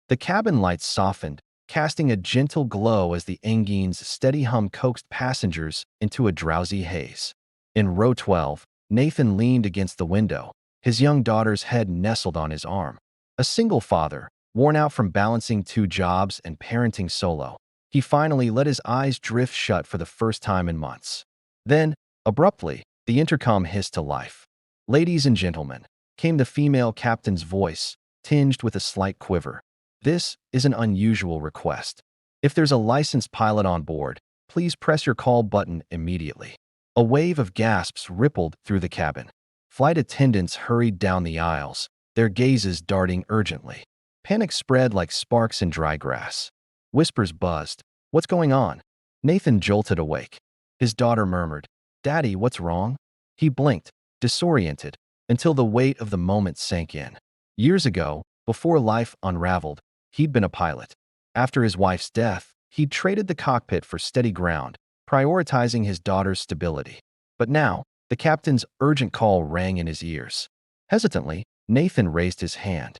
The cabin lights softened, casting a gentle glow as the engine's steady hum coaxed passengers into a drowsy haze. In row 12, Nathan leaned against the window, his young daughter's head nestled on his arm. A single father, worn out from balancing two jobs and parenting solo, he finally let his eyes drift shut for the first time in months. Then, abruptly, the intercom hissed to life. "Ladies and gentlemen," came the female captain's voice, tinged with a slight quiver. "This is an unusual request. If there's a licensed pilot on board, please press your call button immediately." A wave of gasps rippled through the cabin. Flight attendants hurried down the aisles, their gazes darting urgently. Panic spread like sparks in dry grass. Whispers buzzed. "What's going on?" Nathan jolted awake. His daughter murmured, "Daddy, what's wrong?" He blinked, disoriented, until the weight of the moment sank in. Years ago, before life unraveled, he'd been a pilot. After his wife's death, he'd traded the cockpit for steady ground, prioritizing his daughter's stability. But now, the captain's urgent call rang in his ears. Hesitantly, Nathan raised his hand.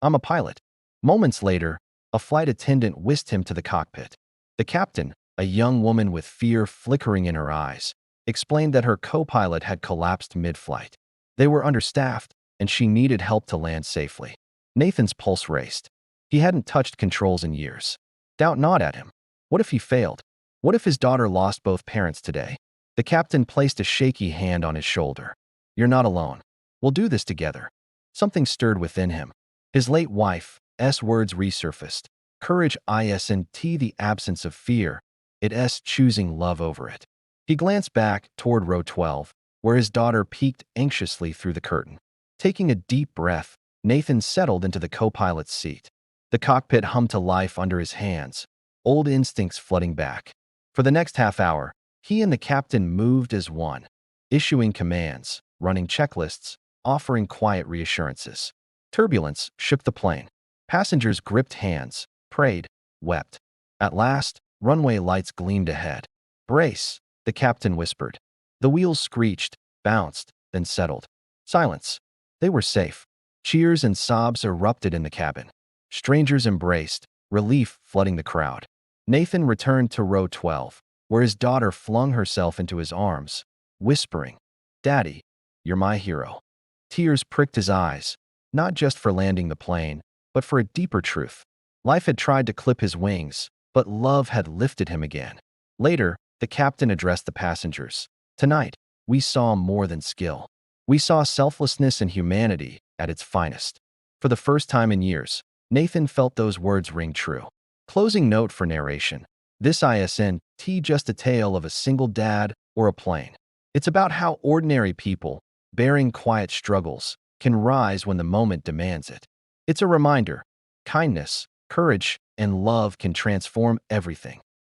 I'm a pilot." Moments later, a flight attendant whisked him to the cockpit. The captain, a young woman with fear flickering in her eyes, explained that her co-pilot had collapsed mid-flight. They were understaffed, and she needed help to land safely. Nathan's pulse raced. He hadn't touched controls in years. Doubt gnawed at him. What if he failed? What if his daughter lost both parents today? The captain placed a shaky hand on his shoulder. "You're not alone. We'll do this together." Something stirred within him. His late wife's words resurfaced. Courage isn't the absence of fear, it's choosing love over it. He glanced back toward row 12, where his daughter peeked anxiously through the curtain. Taking a deep breath, Nathan settled into the co-pilot's seat. The cockpit hummed to life under his hands, old instincts flooding back. For the next half hour, he and the captain moved as one, issuing commands, running checklists, offering quiet reassurances. Turbulence shook the plane. Passengers gripped hands, prayed, wept. At last, runway lights gleamed ahead. "Brace," the captain whispered. The wheels screeched, bounced, then settled. Silence. They were safe. Cheers and sobs erupted in the cabin. Strangers embraced, relief flooding the crowd. Nathan returned to row 12, where his daughter flung herself into his arms, whispering, "Daddy, you're my hero." Tears pricked his eyes, not just for landing the plane, but for a deeper truth. Life had tried to clip his wings, but love had lifted him again. Later, the captain addressed the passengers. "Tonight, we saw more than skill. We saw selflessness and humanity at its finest." For the first time in years, Nathan felt those words ring true. Closing note for narration. This isn't just a tale of a single dad or a plane. It's about how ordinary people, bearing quiet struggles, can rise when the moment demands it. It's a reminder: kindness, courage, and love can transform everything.